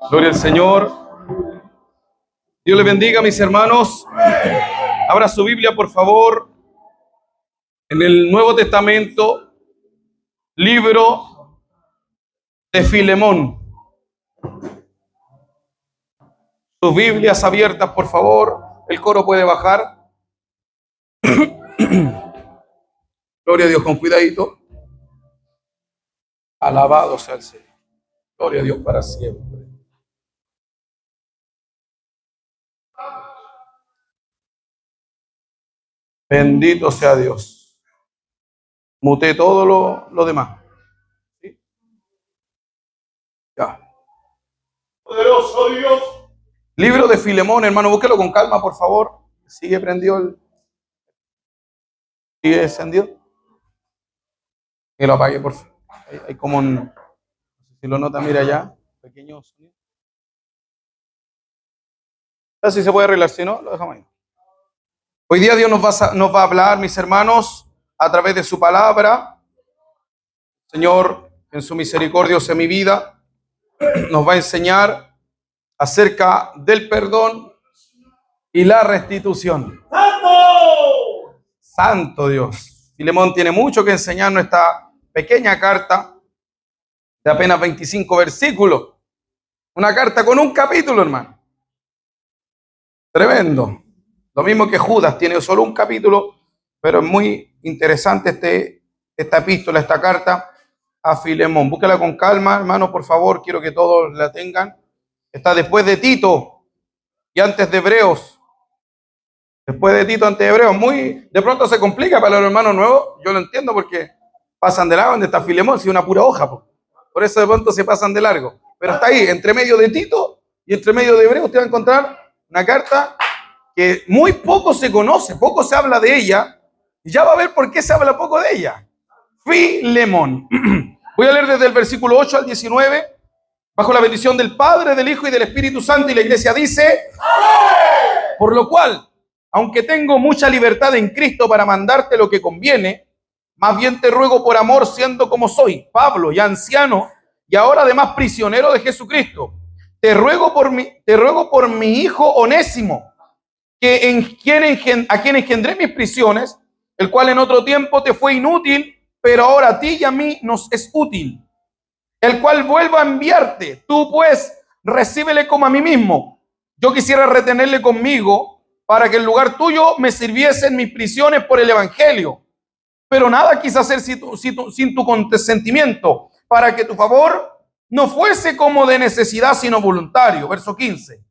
Gloria al Señor. Dios le bendiga, mis hermanos. Abra su Biblia, por favor, en el Nuevo Testamento, libro de Filemón. Sus Biblias abiertas, por favor. El coro puede bajar. Gloria a Dios, con cuidadito. Alabado sea el Señor. Gloria a Dios para siempre. Bendito sea Dios. Muté todo lo demás. ¿Sí? Ya. Poderoso Dios. Libro de Filemón, hermano, búsquelo con calma, por favor. Sigue prendido el... ¿Sigue encendido? Que lo apague, por favor. Hay como un... No sé si lo nota, mira allá. Pequeño sonido. Así se puede arreglar, si no, lo dejamos ahí. Hoy día Dios nos va a hablar, mis hermanos, a través de su palabra. Señor, en su misericordia en mi vida, nos va a enseñar acerca del perdón y la restitución. ¡Santo! Santo Dios. Filemón tiene mucho que enseñarnos esta pequeña carta de apenas 25 versículos. Una carta con un capítulo, hermano. Tremendo. Lo mismo que Judas, tiene solo un capítulo, pero es muy interesante esta epístola, esta carta a Filemón. Búsquela con calma, hermano, por favor, quiero que todos la tengan. Está después de Tito y antes de Hebreos. Después de Tito, antes de Hebreos. De pronto se complica para los hermanos nuevos, yo lo entiendo porque pasan de largo donde está Filemón, si es una pura hoja. Por eso de pronto se pasan de largo. Pero está ahí, entre medio de Tito y entre medio de Hebreos, usted va a encontrar una carta que muy poco se conoce, poco se habla de ella, y ya va a ver por qué se habla poco de ella. Filemón. Voy a leer desde el versículo 8 al 19, bajo la bendición del Padre, del Hijo y del Espíritu Santo, y la iglesia dice: ¡amén! Por lo cual, aunque tengo mucha libertad en Cristo para mandarte lo que conviene, más bien te ruego por amor, siendo como soy, Pablo, ya anciano, y ahora además prisionero de Jesucristo, te ruego por mi hijo Onésimo, a quien engendré mis prisiones, el cual en otro tiempo te fue inútil, pero ahora a ti y a mí nos es útil, el cual vuelvo a enviarte. Tú pues recíbele como a mí mismo. Yo quisiera retenerle conmigo para que en lugar tuyo me sirviese en mis prisiones por el evangelio, pero nada quise hacer sin tu consentimiento, para que tu favor no fuese como de necesidad, sino voluntario. Verso 15.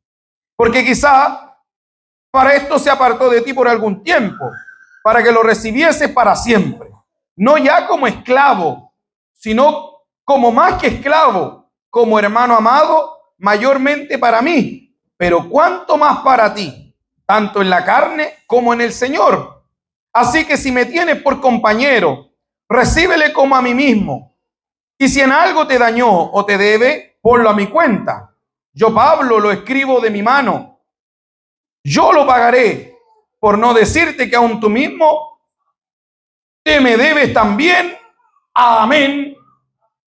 Porque quizá para esto se apartó de ti por algún tiempo, para que lo recibiese para siempre. No ya como esclavo, sino como más que esclavo, como hermano amado, mayormente para mí, pero cuánto más para ti, tanto en la carne como en el Señor. Así que si me tienes por compañero, recíbele como a mí mismo. Y si en algo te dañó o te debe, ponlo a mi cuenta. Yo, Pablo, lo escribo de mi mano. Yo lo pagaré, por no decirte que aún tú mismo te me debes también. Amén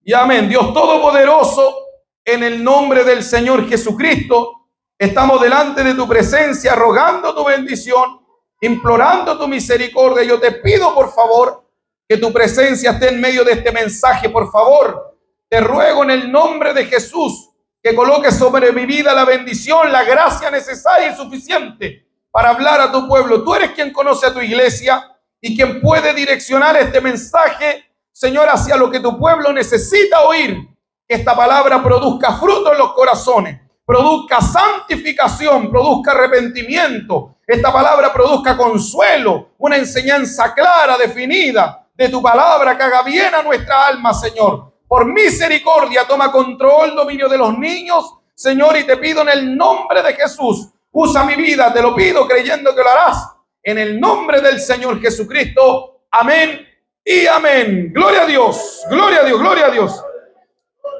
y amén. Dios Todopoderoso, en el nombre del Señor Jesucristo, estamos delante de tu presencia, rogando tu bendición, implorando tu misericordia. Yo te pido, por favor, que tu presencia esté en medio de este mensaje, por favor. Te ruego en el nombre de Jesús que coloques sobre mi vida la bendición, la gracia necesaria y suficiente para hablar a tu pueblo. Tú eres quien conoce a tu iglesia y quien puede direccionar este mensaje, Señor, hacia lo que tu pueblo necesita oír. Que esta palabra produzca fruto en los corazones, produzca santificación, produzca arrepentimiento. Esta palabra produzca consuelo, una enseñanza clara, definida de tu palabra que haga bien a nuestra alma, Señor. Por misericordia, toma control, dominio de los niños, Señor, y te pido en el nombre de Jesús, usa mi vida, te lo pido creyendo que lo harás, en el nombre del Señor Jesucristo. Amén y amén. Gloria a Dios, gloria a Dios, gloria a Dios.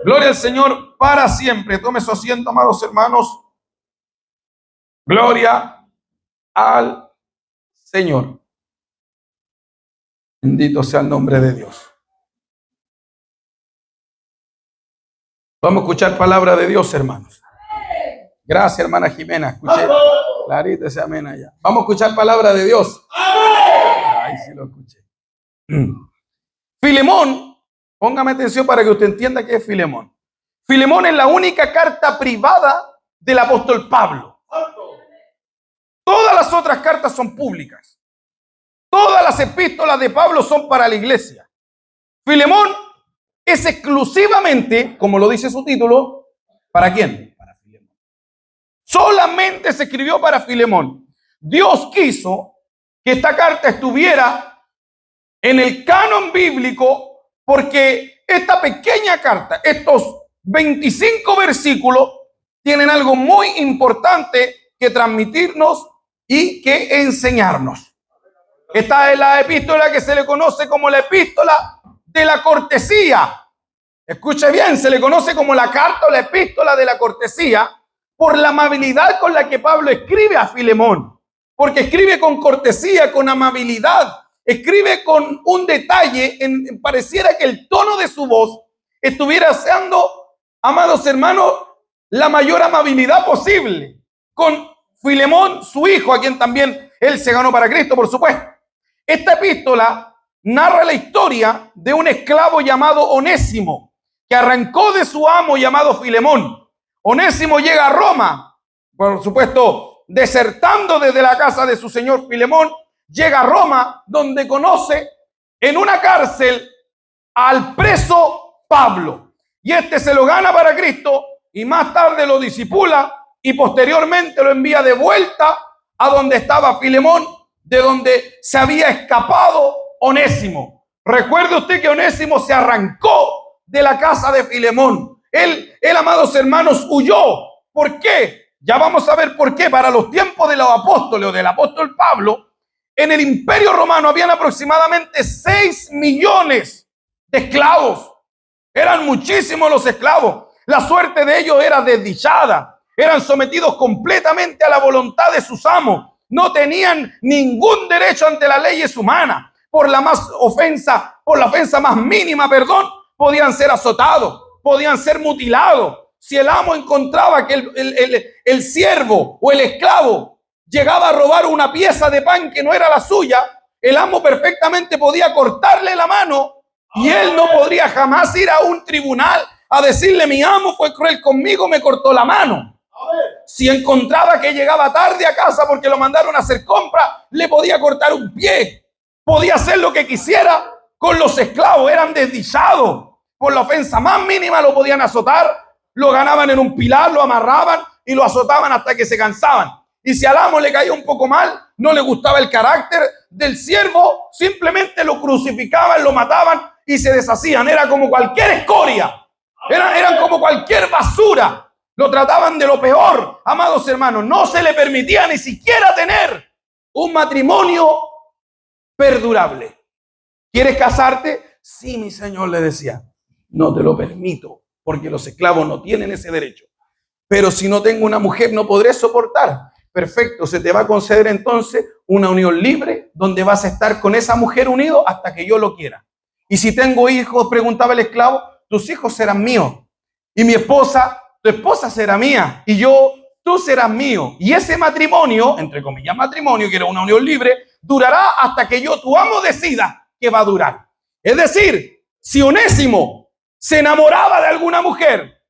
Gloria al Señor para siempre. Tome su asiento, amados hermanos. Gloria al Señor. Bendito sea el nombre de Dios. Vamos a escuchar palabra de Dios, hermanos. Gracias, hermana Jimena. Escuché clarito ese amén allá. Vamos a escuchar palabra de Dios. Ay, sí lo escuché. Filemón, póngame atención para que usted entienda qué es Filemón. Filemón es la única carta privada del apóstol Pablo. Todas las otras cartas son públicas. Todas las epístolas de Pablo son para la iglesia. Filemón es exclusivamente, como lo dice su título, ¿para quién? Para Filemón. Solamente se escribió para Filemón. Dios quiso que esta carta estuviera en el canon bíblico porque esta pequeña carta, estos 25 versículos, tienen algo muy importante que transmitirnos y que enseñarnos. Esta es la epístola que se le conoce como la epístola de la cortesía. Escuche bien, se le conoce como la carta o la epístola de la cortesía por la amabilidad con la que Pablo escribe a Filemón. Porque escribe con cortesía, con amabilidad, escribe con un detalle, pareciera que el tono de su voz estuviera siendo, amados hermanos, la mayor amabilidad posible con Filemón, su hijo, a quien también él se ganó para Cristo, por supuesto. Esta epístola narra la historia de un esclavo llamado Onésimo, que arrancó de su amo llamado Filemón. Onésimo llega a Roma, por supuesto, desertando desde la casa de su señor Filemón, llega a Roma, donde conoce en una cárcel al preso Pablo. Y este se lo gana para Cristo y más tarde lo disipula y posteriormente lo envía de vuelta a donde estaba Filemón, de donde se había escapado Onésimo. Recuerde usted que Onésimo se arrancó de la casa de Filemón. Él, amados hermanos, huyó. ¿Por qué? Ya vamos a ver por qué. Para los tiempos de los apóstoles o del apóstol Pablo, en el Imperio Romano habían aproximadamente 6 millones de esclavos. Eran muchísimos los esclavos. La suerte de ellos era desdichada. Eran sometidos completamente a la voluntad de sus amos. No tenían ningún derecho ante las leyes humanas. Por la ofensa más mínima, podían ser azotados, podían ser mutilados. Si el amo encontraba que el siervo o el esclavo llegaba a robar una pieza de pan que no era la suya, el amo perfectamente podía cortarle la mano y él no podría jamás ir a un tribunal a decirle: mi amo fue cruel conmigo, me cortó la mano. Si encontraba que llegaba tarde a casa porque lo mandaron a hacer compra, le podía cortar un pie. Podía hacer lo que quisiera con los esclavos. Eran desdichados. Por la ofensa más mínima lo podían azotar. Lo ganaban en un pilar, lo amarraban y lo azotaban hasta que se cansaban. Y si al amo le caía un poco mal, no le gustaba el carácter del siervo, simplemente lo crucificaban, lo mataban y se deshacían. Era como cualquier escoria. Eran como cualquier basura. Lo trataban de lo peor, amados hermanos. No se le permitía ni siquiera tener un matrimonio perdurable. ¿Quieres casarte? Sí, mi señor, le decía. No te lo permito, porque los esclavos no tienen ese derecho. Pero si no tengo una mujer, no podré soportar. Perfecto, se te va a conceder entonces una unión libre, donde vas a estar con esa mujer unido hasta que yo lo quiera. Y si tengo hijos, preguntaba el esclavo, tus hijos serán míos. Y mi esposa, tu esposa será mía, y tú serás mío. Y ese matrimonio, entre comillas matrimonio, que era una unión libre, durará hasta que yo, tu amo, decida que va a durar. Es decir, si Onésimo se enamoraba de alguna mujer,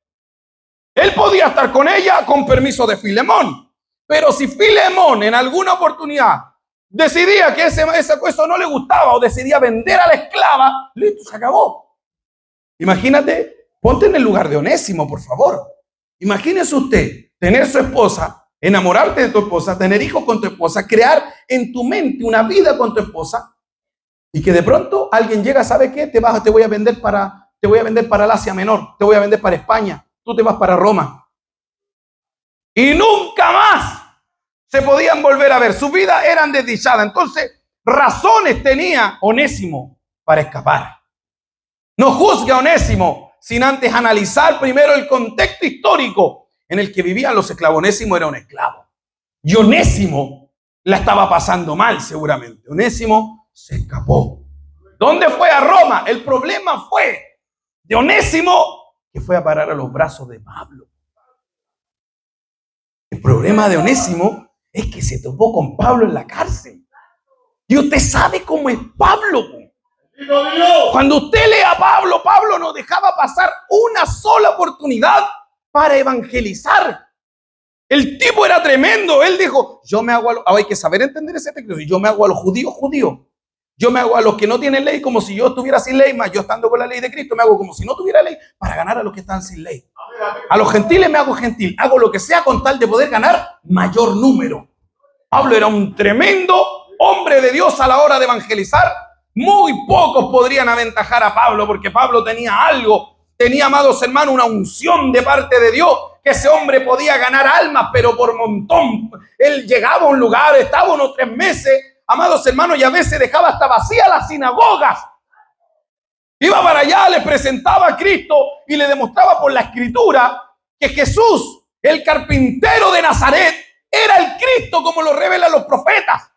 él podía estar con ella con permiso de Filemón. Pero si Filemón en alguna oportunidad decidía que eso no le gustaba o decidía vender a la esclava, listo, se acabó. Imagínate, ponte en el lugar de Onésimo, por favor. Imagínese usted tener su esposa, enamorarte de tu esposa, tener hijos con tu esposa, crear en tu mente una vida con tu esposa y que de pronto alguien llega, ¿sabe qué? Te voy a vender para el Asia Menor, te voy a vender para España, tú te vas para Roma. Y nunca más se podían volver a ver. Sus vidas eran desdichadas. Entonces, razones tenía Onésimo para escapar. No juzgue a Onésimo sin antes analizar primero el contexto histórico en el que vivían los esclavos. Onésimo era un esclavo. Y Onésimo la estaba pasando mal, seguramente. Onésimo se escapó. ¿Dónde fue? A Roma. El problema fue de Onésimo, que fue a parar a los brazos de Pablo. El problema de Onésimo es que se topó con Pablo en la cárcel. Y usted sabe cómo es Pablo. Cuando usted lee a Pablo, Pablo no dejaba pasar una sola oportunidad para evangelizar. El tipo era tremendo. Él dijo, yo me hago a los... Hay que saber entender ese texto. Yo me hago a los judíos, judíos. Yo me hago a los que no tienen ley como si yo estuviera sin ley, más yo estando con la ley de Cristo me hago como si no tuviera ley para ganar a los que están sin ley. A los gentiles me hago gentil. Hago lo que sea con tal de poder ganar mayor número. Pablo era un tremendo hombre de Dios a la hora de evangelizar. Muy pocos podrían aventajar a Pablo porque Pablo tenía algo. Tenía, amados hermanos, una unción de parte de Dios. Que ese hombre podía ganar almas, pero por montón. Él llegaba a un lugar, estaba unos 3 meses, amados hermanos, y a veces dejaba hasta vacías las sinagogas. Iba para allá, le presentaba a Cristo y le demostraba por la Escritura que Jesús, el carpintero de Nazaret, era el Cristo como lo revelan los profetas.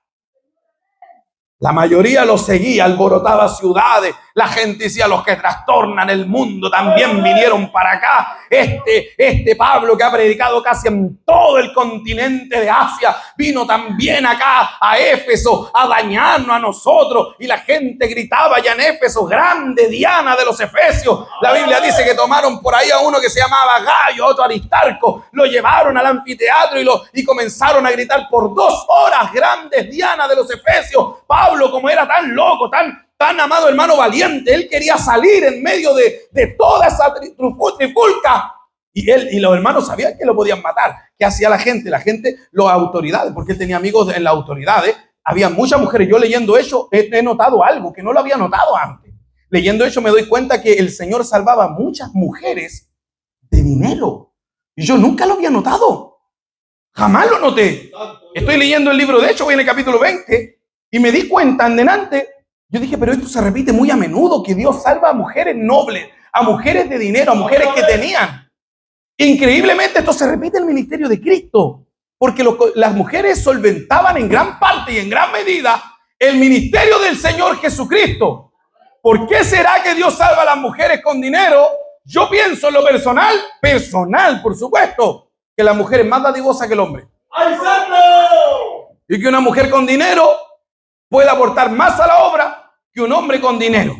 La mayoría lo seguía, alborotaba ciudades. La gente decía, los que trastornan el mundo también vinieron para acá. Este Pablo que ha predicado casi en todo el continente de Asia, vino también acá a Éfeso a dañarnos a nosotros. Y la gente gritaba ya en Éfeso, grande Diana de los Efesios. La Biblia dice que tomaron por ahí a uno que se llamaba Gayo, otro Aristarco. Lo llevaron al anfiteatro y comenzaron a gritar por 2 horas, grandes Diana de los Efesios. Pablo, como era tan loco, tan amado hermano valiente, él quería salir en medio de toda esa trifulca. Y los hermanos sabían que lo podían matar. ¿Qué hacía la gente? La gente, las autoridades, porque él tenía amigos en las autoridades. Había muchas mujeres. Yo leyendo eso he notado algo que no lo había notado antes. Leyendo eso me doy cuenta que el Señor salvaba a muchas mujeres de dinero. Y yo nunca lo había notado. Jamás lo noté. Estoy leyendo el libro de Hechos, voy en el capítulo 20. Y me di cuenta en delante, yo dije, pero esto se repite muy a menudo, que Dios salva a mujeres nobles, a mujeres de dinero, a mujeres que tenían. Increíblemente esto se repite en el ministerio de Cristo, porque las mujeres solventaban en gran parte y en gran medida el ministerio del Señor Jesucristo. ¿Por qué será que Dios salva a las mujeres con dinero? Yo pienso en lo personal, por supuesto, que la mujer es más dadivosa que el hombre. ¡Ay, santo! Y que una mujer con dinero puede aportar más a la obra que un hombre con dinero.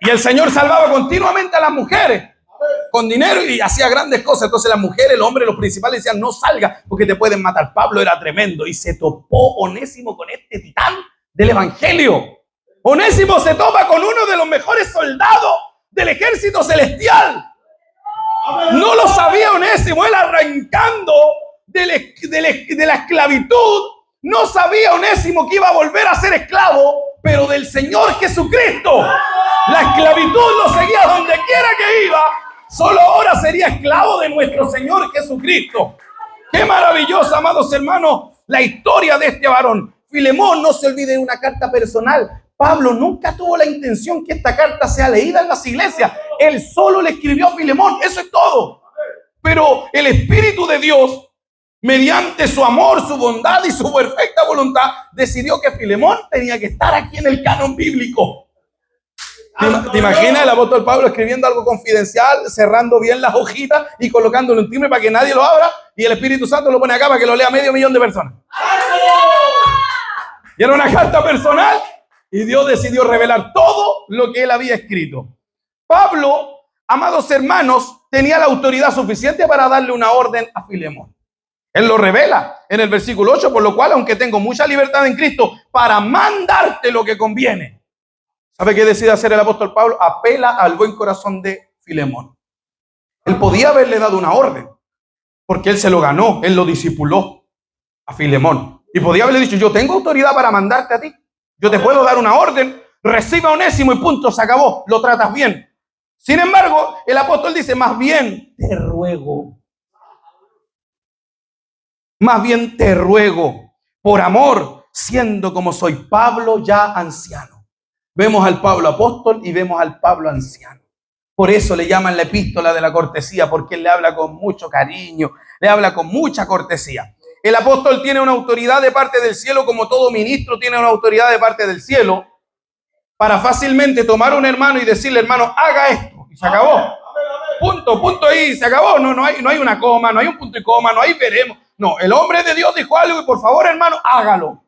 Y el Señor salvaba continuamente a las mujeres con dinero y hacía grandes cosas. Entonces las mujeres, el hombre, los principales decían, no salga porque te pueden matar. Pablo era tremendo y se topó Onésimo con este titán del evangelio. Onésimo se topa con uno de los mejores soldados del ejército celestial. No lo sabía Onésimo, él arrancando de la esclavitud. No sabía Onésimo que iba a volver a ser esclavo, pero del Señor Jesucristo. La esclavitud lo seguía donde quiera que iba. Solo ahora sería esclavo de nuestro Señor Jesucristo. Qué maravillosa, amados hermanos, la historia de este varón. Filemón, no se olvide de una carta personal. Pablo nunca tuvo la intención que esta carta sea leída en las iglesias. Él solo le escribió a Filemón, eso es todo. Pero el Espíritu de Dios, mediante su amor, su bondad y su perfecta voluntad, decidió que Filemón tenía que estar aquí en el canon bíblico. ¿Te imaginas el apóstol Pablo escribiendo algo confidencial, cerrando bien las hojitas y colocándolo en timbre para que nadie lo abra? Y el Espíritu Santo lo pone acá para que lo lea 500.000 de personas. Y era una carta personal y Dios decidió revelar todo lo que él había escrito. Pablo, amados hermanos, tenía la autoridad suficiente para darle una orden a Filemón. Él lo revela en el versículo 8, por lo cual, aunque tengo mucha libertad en Cristo para mandarte lo que conviene. ¿Sabe qué decide hacer el apóstol Pablo? Apela al buen corazón de Filemón. Él podía haberle dado una orden, porque él se lo ganó, él lo discipuló a Filemón. Y podía haberle dicho, yo tengo autoridad para mandarte a ti. Yo te puedo dar una orden, recibe a Onésimo y punto, se acabó, lo tratas bien. Sin embargo, el apóstol dice, más bien te ruego, por amor, siendo como soy Pablo ya anciano. Vemos al Pablo apóstol y vemos al Pablo anciano. Por eso le llaman la epístola de la cortesía, porque él le habla con mucho cariño, le habla con mucha cortesía. El apóstol tiene una autoridad de parte del cielo, como todo ministro tiene una autoridad de parte del cielo, para fácilmente tomar a un hermano y decirle, hermano, haga esto, y se acabó. punto ahí, se acabó. No hay una coma, no hay un punto y coma, no hay veremos. No, el hombre de Dios dijo algo y por favor, hermano, hágalo.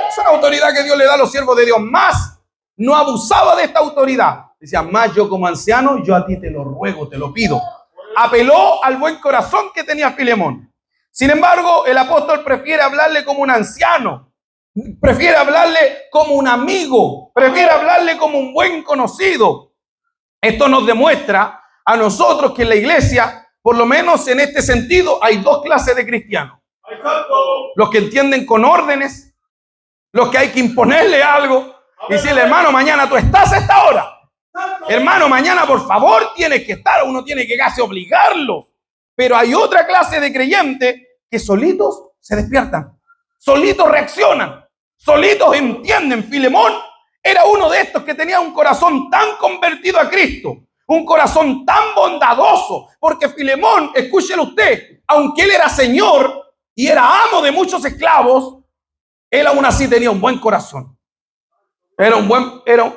Esa es la autoridad que Dios le da a los siervos de Dios. Más no abusaba de esta autoridad. Decía, más yo como anciano, yo a ti te lo ruego, te lo pido. Apeló al buen corazón que tenía Filemón. Sin embargo, el apóstol prefiere hablarle como un anciano, prefiere hablarle como un amigo, prefiere hablarle como un buen conocido. Esto nos demuestra a nosotros que en la iglesia, por lo menos en este sentido, hay dos clases de cristianos. Los que entienden con órdenes, los que hay que imponerle algo y decirle, hermano, mañana tú estás a esta hora. Hermano, mañana por favor tienes que estar, uno tiene que casi obligarlo. Pero hay otra clase de creyentes que solitos se despiertan, solitos reaccionan, solitos entienden. Filemón era uno de estos que tenía un corazón tan convertido a Cristo, un corazón tan bondadoso, porque Filemón, escúchelo usted, aunque él era señor y era amo de muchos esclavos, él aún así tenía un buen corazón.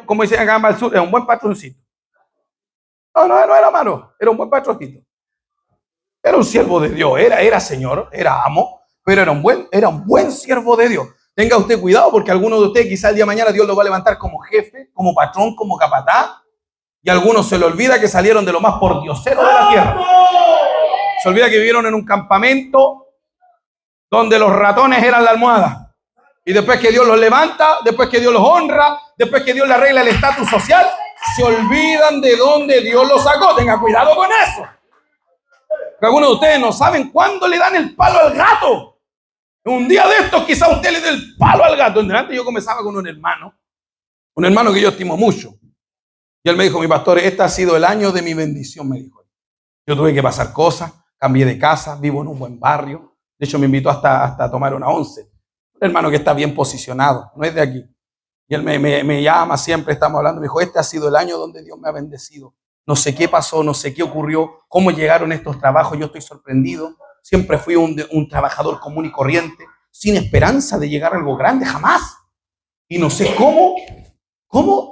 Como dicen acá en el sur, era un buen patroncito. No era malo, era un buen patroncito. Era un siervo de Dios, era señor, era amo, pero era un buen siervo de Dios. Tenga usted cuidado porque algunos de ustedes quizá el día de mañana Dios lo va a levantar como jefe, como patrón, como capataz, y a algunos se le olvida que salieron de lo más pordiosero de la tierra. Se olvida que vivieron en un campamento donde los ratones eran la almohada. Y después que Dios los levanta, después que Dios los honra, después que Dios le arregla el estatus social, se olvidan de dónde Dios los sacó. Tenga cuidado con eso. Porque algunos de ustedes no saben cuándo le dan el palo al gato. Un día de estos quizá usted le dé el palo al gato. Antes yo comenzaba con un hermano que yo estimo mucho. Y él me dijo, mi pastor, este ha sido el año de mi bendición, me dijo. Yo tuve que pasar cosas, cambié de casa, vivo en un buen barrio. De hecho, me invitó hasta a tomar una once. Un hermano que está bien posicionado, no es de aquí. Y él me llama siempre, estamos hablando, me dijo, este ha sido el año donde Dios me ha bendecido. No sé qué pasó, no sé qué ocurrió, cómo llegaron estos trabajos, yo estoy sorprendido. Siempre fui un trabajador común y corriente, sin esperanza de llegar a algo grande, jamás. Y no sé cómo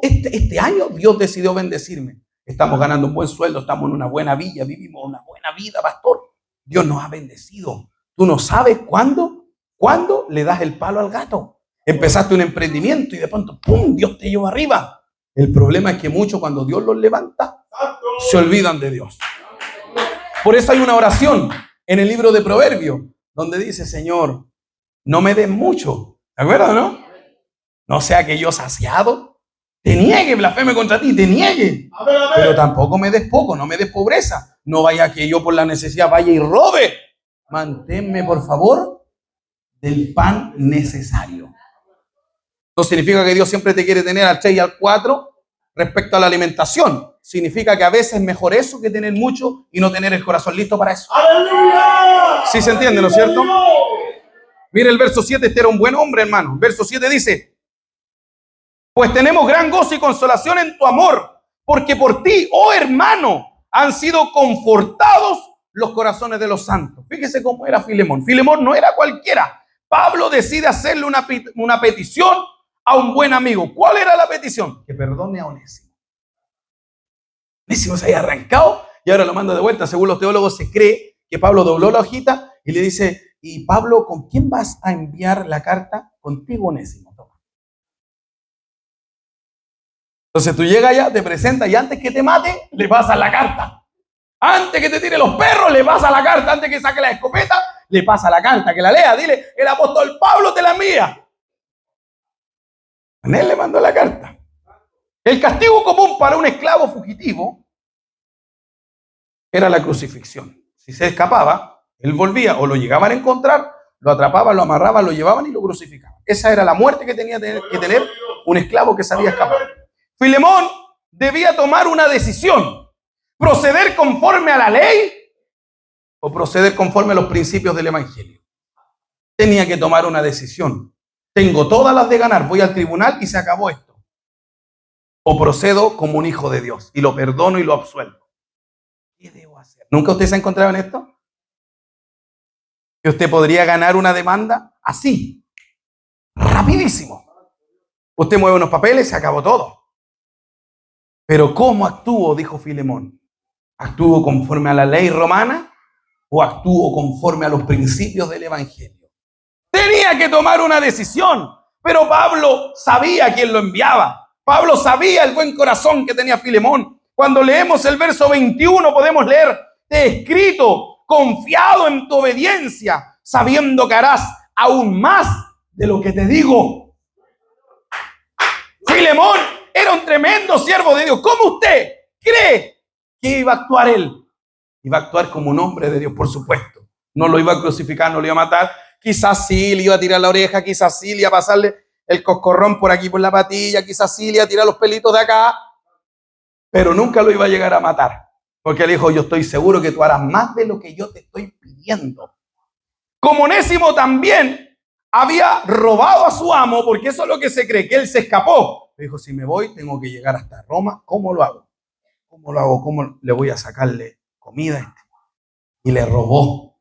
este año Dios decidió bendecirme. Estamos ganando un buen sueldo, estamos en una buena villa, vivimos una buena vida, pastor. Dios nos ha bendecido. Tú no sabes cuándo le das el palo al gato. Empezaste un emprendimiento y de pronto, ¡pum!, Dios te llevó arriba. El problema es que muchos cuando Dios los levanta, se olvidan de Dios. Por eso hay una oración en el libro de Proverbios, donde dice, Señor, no me des mucho. ¿De acuerdo, no? No sea que yo saciado te niegue, blasfeme contra ti, te niegue. Pero tampoco me des poco, no me des pobreza. No vaya que yo por la necesidad vaya y robe. Manténme, por favor, del pan necesario. No significa que Dios siempre te quiere tener al 3 y al 4 respecto a la alimentación. Significa que a veces es mejor eso que tener mucho y no tener el corazón listo para eso. ¡Aleluya! ¿Sí se entiende, no es cierto? Mire el verso 7, este era un buen hombre, hermano. Verso 7 dice, pues tenemos gran gozo y consolación en tu amor, porque por ti, oh hermano, han sido confortados los corazones de los santos. Fíjese cómo era Filemón. Filemón no era cualquiera. Pablo decide hacerle una petición a un buen amigo. ¿Cuál era la petición? Que perdone a Onésimo. Onésimo se había arrancado y ahora lo manda de vuelta. Según los teólogos se cree que Pablo dobló la hojita y le dice, y Pablo, ¿con quién vas a enviar la carta? Contigo, Onésimo. Toma. Entonces tú llegas allá, te presentas y antes que te mate, le pasas la carta. Antes que te tire los perros, le pasa la carta. Antes que saque la escopeta, le pasa la carta. Que la lea, dile, el apóstol Pablo te la envía. Él le mandó la carta. El castigo común para un esclavo fugitivo era la crucifixión. Si se escapaba, él volvía o lo llegaban a encontrar, lo atrapaban, lo amarraban, lo llevaban y lo crucificaban. Esa era la muerte que tenía que tener un esclavo que sabía escapar. Filemón debía tomar una decisión. ¿Proceder conforme a la ley o proceder conforme a los principios del evangelio? Tenía que tomar una decisión. Tengo todas las de ganar, voy al tribunal y se acabó esto. O procedo como un hijo de Dios y lo perdono y lo absuelvo. ¿Qué debo hacer? ¿Nunca usted se ha encontrado en esto? Que usted podría ganar una demanda así, rapidísimo. Usted mueve unos papeles y se acabó todo. Pero ¿cómo actúo? Dijo Filemón. ¿Actúo conforme a la ley romana o actúo conforme a los principios del Evangelio? Tenía que tomar una decisión, pero Pablo sabía quién lo enviaba. Pablo sabía el buen corazón que tenía Filemón. Cuando leemos el verso 21 podemos leer: te he escrito confiado en tu obediencia, sabiendo que harás aún más de lo que te digo. Filemón era un tremendo siervo de Dios. ¿Cómo usted cree que iba a actuar él? Iba a actuar como un hombre de Dios, por supuesto. No lo iba a crucificar, no lo iba a matar. Quizás sí le iba a tirar la oreja, quizás sí le iba a pasarle el coscorrón por aquí, por la patilla, quizás sí le iba a tirar los pelitos de acá, pero nunca lo iba a llegar a matar. Porque él dijo: yo estoy seguro que tú harás más de lo que yo te estoy pidiendo. Como Onésimo también había robado a su amo, porque eso es lo que se cree, que él se escapó. Le dijo: si me voy, tengo que llegar hasta Roma. ¿Cómo lo hago? ¿Cómo lo hago? ¿Cómo le voy a sacarle comida a este? Y le robó.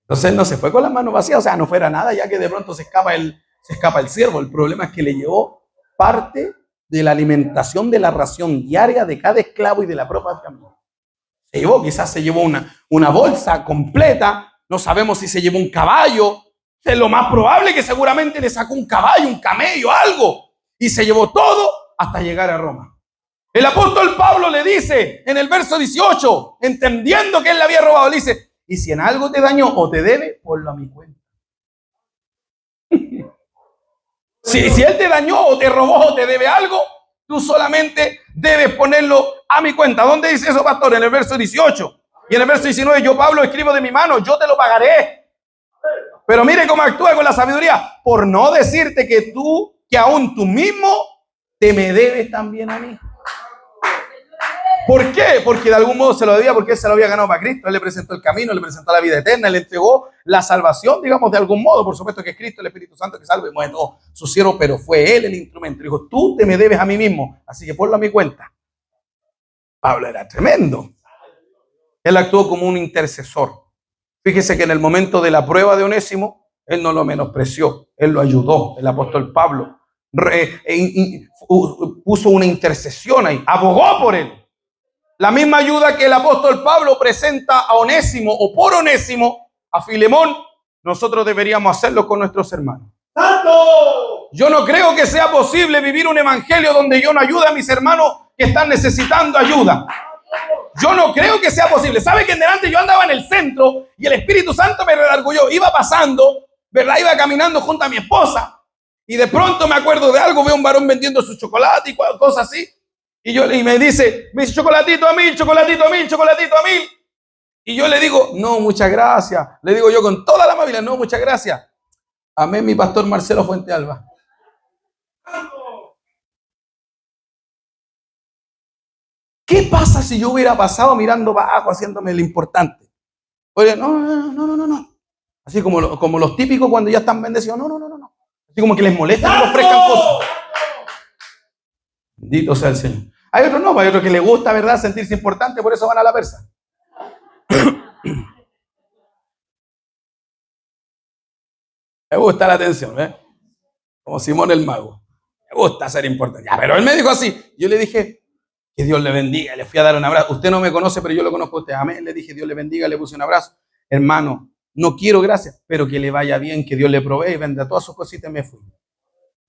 Entonces él no se fue con las manos vacías, o sea, no fuera nada, ya que de pronto se escapa el siervo. El problema es que le llevó parte de la alimentación, de la ración diaria de cada esclavo y de la propia familia. Quizás se llevó una bolsa completa, no sabemos si se llevó un caballo. Es lo más probable que seguramente le sacó un caballo, un camello, algo, y se llevó todo hasta llegar a Roma. El apóstol Pablo le dice en el verso 18, entendiendo que él le había robado, le dice: y si en algo te dañó o te debe, ponlo a mi cuenta. Si él te dañó o te robó o te debe algo, tú solamente debes ponerlo a mi cuenta. ¿Dónde dice eso, pastor? En el verso 18. Y en el verso 19, yo, Pablo, escribo de mi mano, yo te lo pagaré. Pero mire cómo actúa con la sabiduría. Por no decirte que aún tú mismo te me debes también a mí. ¿Por qué? Porque de algún modo se lo debía, porque él se lo había ganado para Cristo. Él le presentó el camino, le presentó la vida eterna, le entregó la salvación, digamos, de algún modo. Por supuesto que es Cristo, el Espíritu Santo, que salve y mueve todo su siervo, pero fue él el instrumento. Dijo: tú te me debes a mí mismo, así que ponlo a mi cuenta. Pablo era tremendo. Él actuó como un intercesor. Fíjese que en el momento de la prueba de Onésimo, él no lo menospreció, él lo ayudó. El apóstol Pablo puso una intercesión ahí, abogó por él. La misma ayuda que el apóstol Pablo presenta a Onésimo o por Onésimo a Filemón, nosotros deberíamos hacerlo con nuestros hermanos. ¡Santo! Yo no creo que sea posible vivir un evangelio donde yo no ayude a mis hermanos que están necesitando ayuda. Yo no creo que sea posible. ¿Sabe que en delante yo andaba en el centro y el Espíritu Santo me redargulló? Iba pasando, ¿verdad? Iba caminando junto a mi esposa y de pronto me acuerdo de algo, veo un varón vendiendo su chocolate y cosas así. Y me dice, chocolatito a 1000, chocolatito a 1000, chocolatito a 1000. Y yo le digo: no, muchas gracias. Le digo yo con toda la amabilidad: no, muchas gracias. Amén, mi pastor Marcelo Fuentealba. ¿Qué pasa si yo hubiera pasado mirando abajo, haciéndome lo importante? Oye, no. Así como los típicos cuando ya están bendecidos. No. Así como que les molesta que les ofrezcan cosas. Bendito sea el Señor. Hay otros no, hay otros que les gusta, ¿verdad?, sentirse importante, por eso van a la persa. Me gusta la atención, ¿eh? Como Simón el mago. Me gusta ser importante. Ya, pero él me dijo así. Yo le dije: que Dios le bendiga. Le fui a dar un abrazo. Usted no me conoce, pero yo lo conozco a usted. Amén. Le dije: Dios le bendiga. Le puse un abrazo. Hermano, no quiero gracias, pero que le vaya bien, que Dios le provee y venda todas sus cositas. Me fui.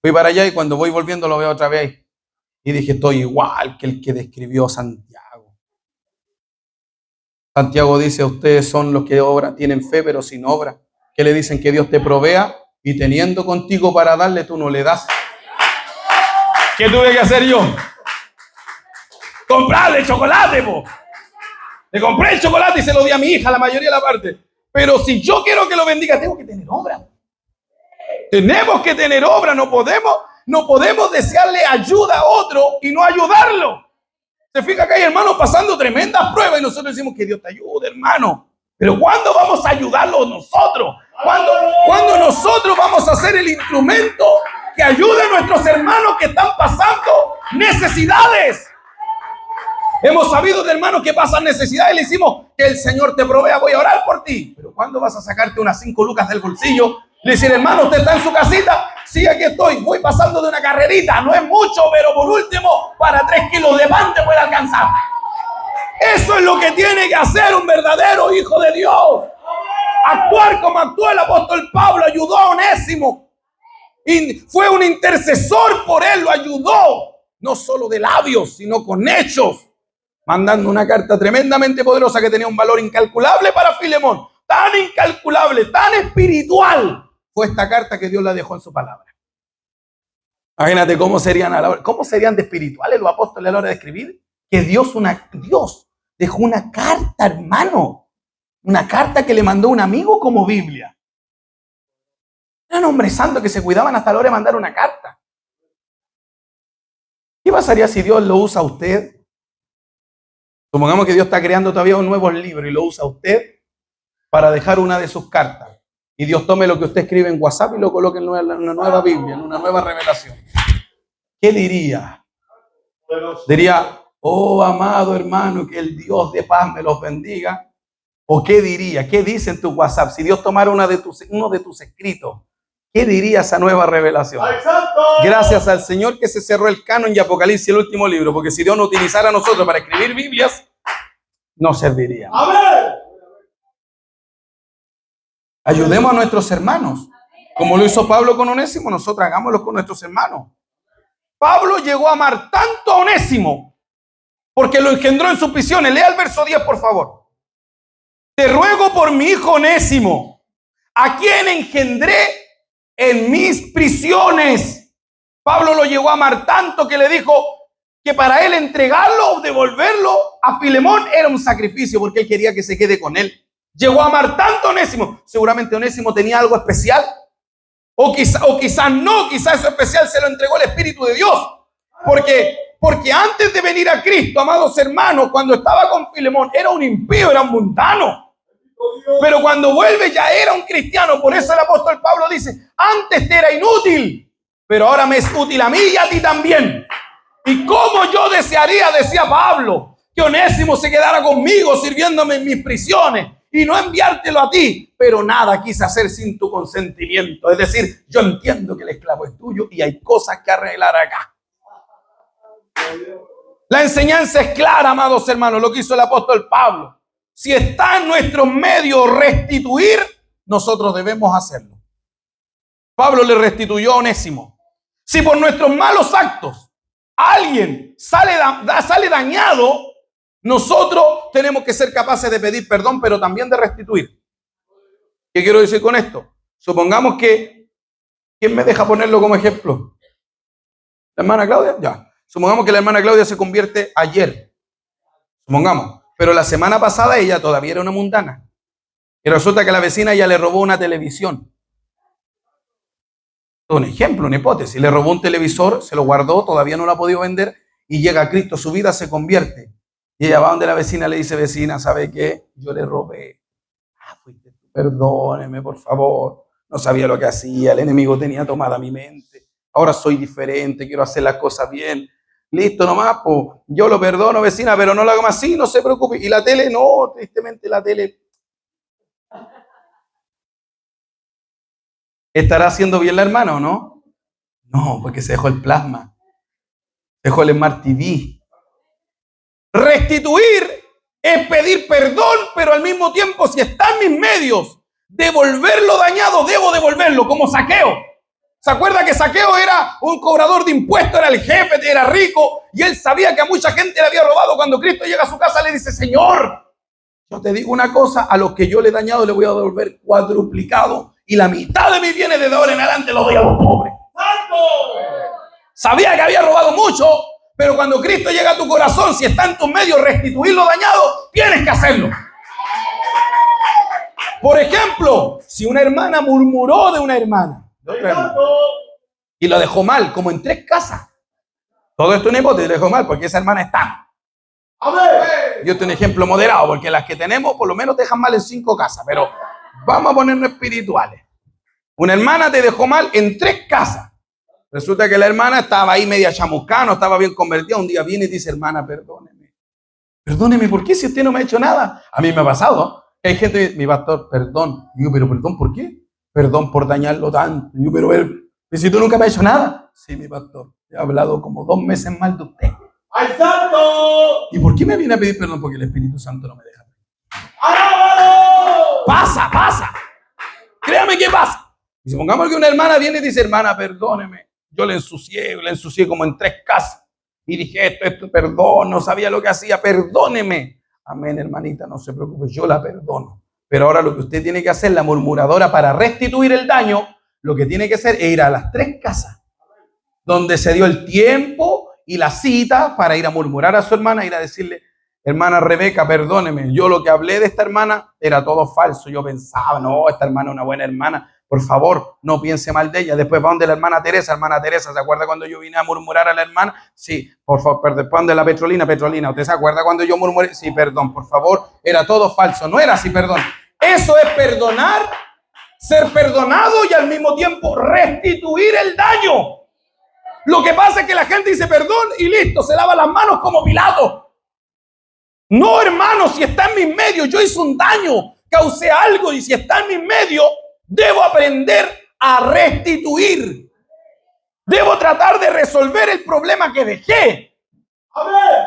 Fui para allá y cuando voy volviendo lo veo otra vez ahí. Y dije: estoy igual que el que describió Santiago. Santiago dice: ustedes son los que tienen fe pero sin obra, que le dicen que Dios te provea y teniendo contigo para darle tú no le das. ¿Qué tuve que hacer yo? Comprarle chocolate, po. Le compré el chocolate y se lo di a mi hija, la mayoría de la parte. Pero si yo quiero que lo bendiga, tengo que tener obra. Tenemos que tener obra, no podemos desearle ayuda a otro y no ayudarlo. Se fija que hay hermanos pasando tremendas pruebas y nosotros decimos: que Dios te ayude, hermano. Pero ¿cuándo vamos a ayudarlo nosotros? ¿Cuándo nosotros vamos a ser el instrumento que ayude a nuestros hermanos que están pasando necesidades? Hemos sabido de hermanos que pasan necesidades y le decimos: que el Señor te provea, voy a orar por ti. Pero ¿cuándo vas a sacarte unas 5 lucas del bolsillo? Le decir: hermano, usted está en su casita. Sí, aquí estoy, voy pasando de una carrerita. No es mucho, pero por último, para 3 kilos de pan te puede alcanzar. Eso es lo que tiene que hacer un verdadero hijo de Dios. Actuar como actuó el apóstol Pablo. Ayudó a Onésimo. Y fue un intercesor por él. Lo ayudó. No solo de labios, sino con hechos. Mandando una carta tremendamente poderosa que tenía un valor incalculable para Filemón. Tan incalculable, tan espiritual fue esta carta que Dios la dejó en su palabra. Imagínate cómo serían de espirituales los apóstoles a la hora de escribir. Que Dios dejó una carta, hermano. Una carta que le mandó un amigo como Biblia. Eran hombres santos que se cuidaban hasta la hora de mandar una carta. ¿Qué pasaría si Dios lo usa a usted? Supongamos que Dios está creando todavía un nuevo libro y lo usa a usted para dejar una de sus cartas. Y Dios tome lo que usted escribe en WhatsApp y lo coloque en una nueva Biblia, en una nueva revelación. ¿Qué diría? Diría, oh amado hermano, que el Dios de paz me los bendiga. ¿O qué diría? ¿Qué dice en tu WhatsApp? Si Dios tomara uno de tus escritos, ¿qué diría esa nueva revelación? Gracias al Señor que se cerró el canon y Apocalipsis, el último libro, porque si Dios no utilizara a nosotros para escribir Biblias, no serviría. ¡Amén! Ayudemos a nuestros hermanos. Como lo hizo Pablo con Onésimo, nosotros hagámoslo con nuestros hermanos. Pablo llegó a amar tanto a Onésimo porque lo engendró en sus prisiones. Lea el verso 10, por favor. Te ruego por mi hijo Onésimo, a quien engendré en mis prisiones. Pablo lo llegó a amar tanto que le dijo que para él entregarlo o devolverlo a Filemón era un sacrificio porque él quería que se quede con él. Llegó a amar tanto a Onésimo. Seguramente Onésimo tenía algo especial. O quizás no, quizás eso especial se lo entregó el Espíritu de Dios. Porque antes de venir a Cristo, amados hermanos, cuando estaba con Filemón, era un impío, era un mundano. Pero cuando vuelve ya era un cristiano. Por eso el apóstol Pablo dice, antes te era inútil, pero ahora me es útil a mí y a ti también. Y cómo yo desearía, decía Pablo, que Onésimo se quedara conmigo sirviéndome en mis prisiones y no enviártelo a ti, pero nada quise hacer sin tu consentimiento. Es decir, yo entiendo que el esclavo es tuyo y hay cosas que arreglar acá. La enseñanza es clara, amados hermanos, lo que hizo el apóstol Pablo. Si está en nuestros medios restituir, nosotros debemos hacerlo. Pablo le restituyó a Onésimo. Si por nuestros malos actos alguien sale dañado, nosotros tenemos que ser capaces de pedir perdón, pero también de restituir. ¿Qué quiero decir con esto? Supongamos que, ¿quién me deja ponerlo como ejemplo? ¿La hermana Claudia? Ya. Supongamos que la hermana Claudia se convierte ayer. Supongamos. Pero la semana pasada ella todavía era una mundana. Y resulta que la vecina ya le robó una televisión. Un ejemplo, una hipótesis. Le robó un televisor, se lo guardó, todavía no lo ha podido vender y llega a Cristo, su vida se convierte. Y ella va donde la vecina, le dice, vecina, ¿sabe qué? Yo le robé. Fuiste tú, perdóneme, por favor. No sabía lo que hacía, el enemigo tenía tomada mi mente. Ahora soy diferente, quiero hacer las cosas bien. Listo nomás, pues yo lo perdono, vecina, pero no lo hago más así, no se preocupe. Y la tele, no, tristemente la tele. ¿Estará haciendo bien la hermana o no? No, porque se dejó el plasma. Dejó el Smart TV. Restituir es pedir perdón, pero al mismo tiempo, si está en mis medios, devolver lo dañado, debo devolverlo, como Saqueo. ¿Se acuerda que Saqueo era un cobrador de impuestos, era el jefe, era rico, y él sabía que a mucha gente le había robado? Cuando Cristo llega a su casa le dice, Señor, yo te digo una cosa, a los que yo le he dañado le voy a devolver cuadruplicado, y la mitad de mis bienes de ahora en adelante los doy a los pobres. ¡Santo! Sabía que había robado mucho, pero cuando Cristo llega a tu corazón, si está en tus medios restituir lo dañado, tienes que hacerlo. Por ejemplo, si una hermana murmuró de una hermana, y lo dejó mal, como en 3 casas. Todo esto es una hipótesis, lo dejó mal porque esa hermana está. Yo tengo un ejemplo moderado, porque las que tenemos por lo menos dejan mal en 5 casas, pero vamos a ponernos espirituales. Una hermana te dejó mal en 3 casas. Resulta que la hermana estaba ahí media chamuscana, no estaba bien convertida. Un día viene y dice, hermana, perdóneme. Perdóneme, ¿por qué si usted no me ha hecho nada? A mí me ha pasado. Hay gente que dice, mi pastor, perdón. Digo, pero perdón, ¿por qué? Perdón por dañarlo tanto. Digo, pero si tú nunca me has hecho nada. Sí, mi pastor, he hablado como 2 meses mal de usted. ¡Al Santo! ¿Y por qué me viene a pedir perdón? Porque el Espíritu Santo no me deja. ¡Alábalo! Pasa. Créame que pasa. Y supongamos que una hermana viene y dice, hermana, perdóneme. Yo le ensucié como en 3 casas. Y dije, esto, perdón, no sabía lo que hacía, perdóneme. Amén, hermanita, no se preocupe, yo la perdono. Pero ahora lo que usted tiene que hacer, la murmuradora, para restituir el daño, lo que tiene que hacer es ir a las 3 casas donde se dio el tiempo y la cita para ir a murmurar a su hermana, ir a decirle, hermana Rebeca, perdóneme, yo lo que hablé de esta hermana era todo falso. Yo pensaba, no, esta hermana es una buena hermana. Por favor, no piense mal de ella. Después va donde la hermana Teresa. Hermana Teresa, ¿se acuerda cuando yo vine a murmurar a la hermana? Sí, por favor, después donde la Petrolina. ¿Usted se acuerda cuando yo murmuré? Sí, perdón, por favor, era todo falso. No era así, perdón. Eso es perdonar, ser perdonado y al mismo tiempo restituir el daño. Lo que pasa es que la gente dice perdón y listo, se lava las manos como Pilato. No, hermano, si está en mis medios, yo hice un daño, causé algo y si está en mis medios, debo aprender a restituir. Debo tratar de resolver el problema que dejé. ¡Amén!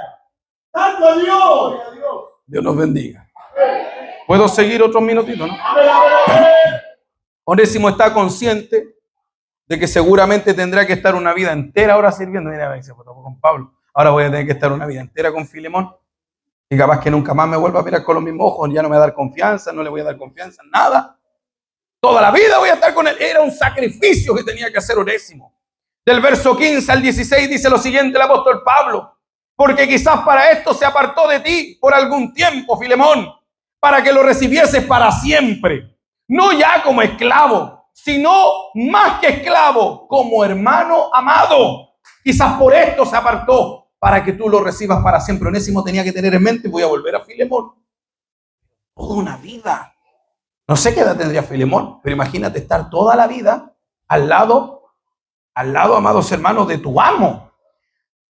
¡Santo Dios! Dios nos bendiga. ¿Puedo seguir otros minutitos, no? ¡Amén, amén, amén! Onésimo está consciente de que seguramente tendrá que estar una vida entera ahora sirviendo. Mira, se fue con Pablo. Ahora voy a tener que estar una vida entera con Filemón. Y capaz que nunca más me vuelva a mirar con los mismos ojos. Ya no me va a dar confianza, no le voy a dar confianza en nada. Toda la vida voy a estar con él. Era un sacrificio que tenía que hacer Onésimo. Del verso 15 al 16 dice lo siguiente el apóstol Pablo. Porque quizás para esto se apartó de ti por algún tiempo, Filemón, para que lo recibieses para siempre. No ya como esclavo, sino más que esclavo, como hermano amado. Quizás por esto se apartó, para que tú lo recibas para siempre. Onésimo tenía que tener en mente, voy a volver a Filemón. Toda una vida. No sé qué edad tendría Filemón, pero imagínate estar toda la vida al lado, amados hermanos, de tu amo.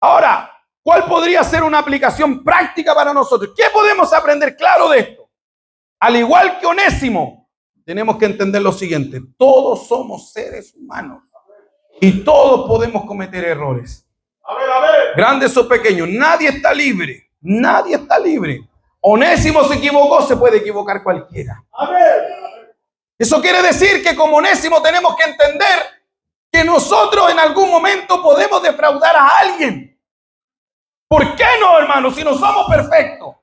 Ahora, ¿cuál podría ser una aplicación práctica para nosotros? ¿Qué podemos aprender claro de esto? Al igual que Onésimo, tenemos que entender lo siguiente. Todos somos seres humanos y todos podemos cometer errores. Grandes o pequeños. Nadie está libre. Nadie está libre. Onésimo se equivocó, se puede equivocar cualquiera. Eso quiere decir que como Onésimo tenemos que entender que nosotros en algún momento podemos defraudar a alguien. ¿Por qué no, hermano? Si no somos perfectos.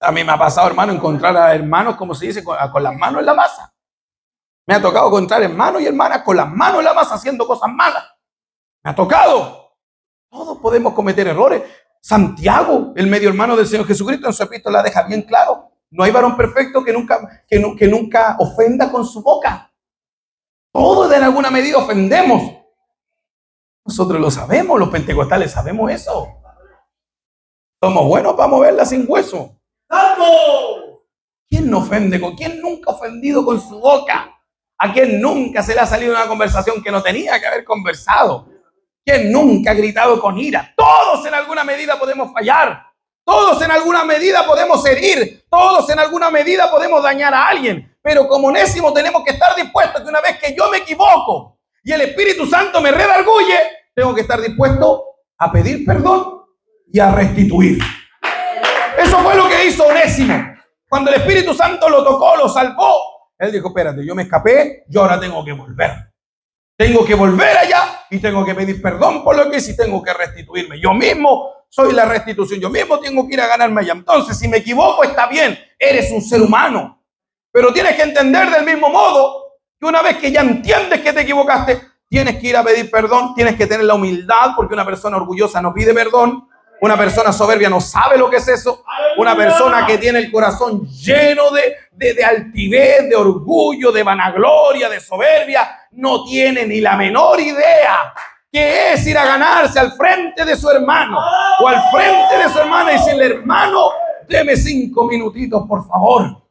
A mí me ha pasado, hermano, encontrar a hermanos, como se dice, con las manos en la masa. Me ha tocado encontrar hermanos y hermanas con las manos en la masa haciendo cosas malas. Me ha tocado. Todos podemos cometer errores. Santiago, el medio hermano del Señor Jesucristo, en su epístola deja bien claro. No hay varón perfecto que nunca ofenda con su boca. Todos en alguna medida ofendemos. Nosotros lo sabemos, los pentecostales sabemos eso. Somos buenos para moverla sin hueso. ¿Quién no ofende? ¿Quién nunca ha ofendido con su boca? ¿A quién nunca se le ha salido una conversación que no tenía que haber conversado? ¿Quién nunca ha gritado con ira? Todos en alguna medida podemos fallar. Todos en alguna medida podemos herir. Todos en alguna medida podemos dañar a alguien. Pero como Onésimo tenemos que estar dispuestos que una vez que yo me equivoco y el Espíritu Santo me redarguye, tengo que estar dispuesto a pedir perdón y a restituir. Eso fue lo que hizo Onésimo. Cuando el Espíritu Santo lo tocó, lo salvó, él dijo, espérate, yo me escapé, yo ahora tengo que volver. Tengo que volver allá y tengo que pedir perdón por lo que hice y tengo que restituirme. Yo mismo soy la restitución. Yo mismo tengo que ir a ganarme allá. Entonces, si me equivoco, está bien. Eres un ser humano. Pero tienes que entender del mismo modo que una vez que ya entiendes que te equivocaste, tienes que ir a pedir perdón. Tienes que tener la humildad porque una persona orgullosa no pide perdón. Una persona soberbia no sabe lo que es eso. Una persona que tiene el corazón lleno de altivez, de orgullo, de vanagloria, de soberbia, no tiene ni la menor idea que es ir a ganarse al frente de su hermano o al frente de su hermana y decirle, hermano, deme 5 minutitos, por favor.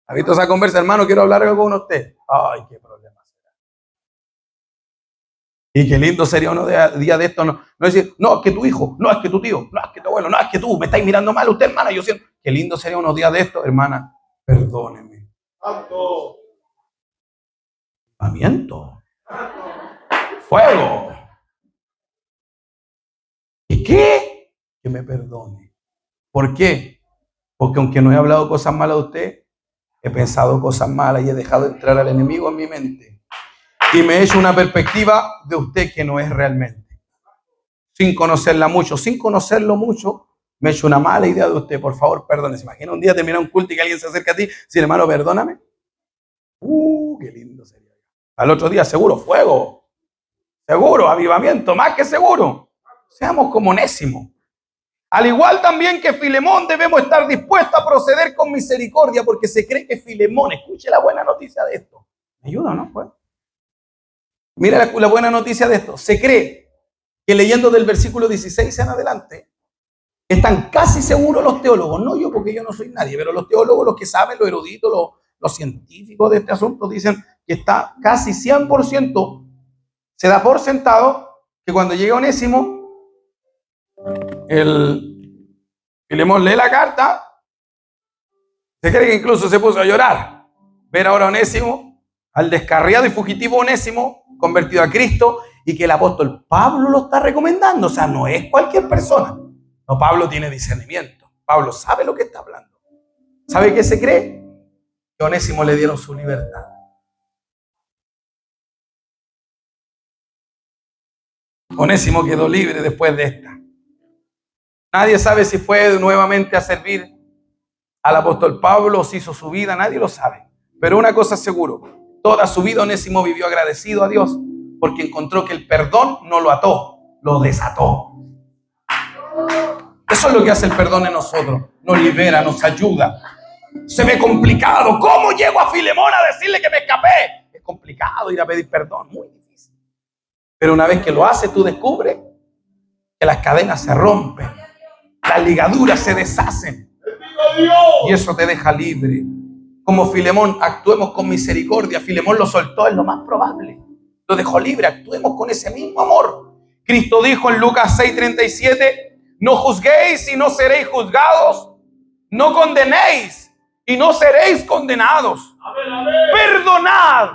¿Ha visto esa conversa, hermano? Quiero hablar algo con usted. Ay, qué problema. Y qué lindo sería uno día de esto, no decir, no, es que tu hijo, no, es que tu tío, no, es que tu abuelo, no, es que tú, me estáis mirando mal usted, hermana. Yo siento, qué lindo sería unos días de esto, hermana, perdóneme. Fuego. ¿Qué? Que me perdone. ¿Por qué? Porque aunque no he hablado cosas malas de usted, he pensado cosas malas y he dejado entrar al enemigo en mi mente. Y me he hecho una perspectiva de usted que no es realmente. Sin conocerla mucho, sin conocerlo mucho, me he hecho una mala idea de usted. Por favor, perdone. ¿Se imagina un día terminar un culto y que alguien se acerca a ti? Sí, hermano, perdóname. Qué lindo sería. Al otro día, seguro, fuego. Seguro, avivamiento, más que seguro. Seamos como Onésimo. Al igual también que Filemón, debemos estar dispuestos a proceder con misericordia, porque se cree que Filemón, escuche la buena noticia de esto. ¿Me ayuda, no? Pues, mira la buena noticia de esto. Se cree que leyendo del versículo 16 en adelante, están casi seguros los teólogos, no yo porque yo no soy nadie, pero los teólogos, los que saben, los eruditos, los científicos de este asunto, dicen que está casi 100%, se da por sentado que cuando llega Onésimo, Filemón lee la carta, se cree que incluso se puso a llorar. Ver ahora a Onésimo, al descarriado y fugitivo Onésimo, convertido a Cristo, y que el apóstol Pablo lo está recomendando. O sea, no es cualquier persona. No, Pablo tiene discernimiento. Pablo sabe lo que está hablando. ¿Sabe qué se cree? Que a Onésimo le dieron su libertad. Onésimo quedó libre después de esta. Nadie sabe si fue nuevamente a servir al apóstol Pablo o si hizo su vida. Nadie lo sabe. Pero una cosa es seguro. Toda su vida Onésimo vivió agradecido a Dios porque encontró que el perdón no lo ató, lo desató. Eso es lo que hace el perdón en nosotros. Nos libera, nos ayuda. Se ve complicado. ¿Cómo llego a Filemón a decirle que me escapé? Es complicado ir a pedir perdón, muy difícil. Pero una vez que lo haces, tú descubres que las cadenas se rompen, las ligaduras se deshacen. Y eso te deja libre. Como Filemón, actuemos con misericordia. Filemón lo soltó, es lo más probable. Lo dejó libre, actuemos con ese mismo amor. Cristo dijo en Lucas 6:37, no juzguéis y no seréis juzgados. No condenéis y no seréis condenados. Amén, amén. Perdonad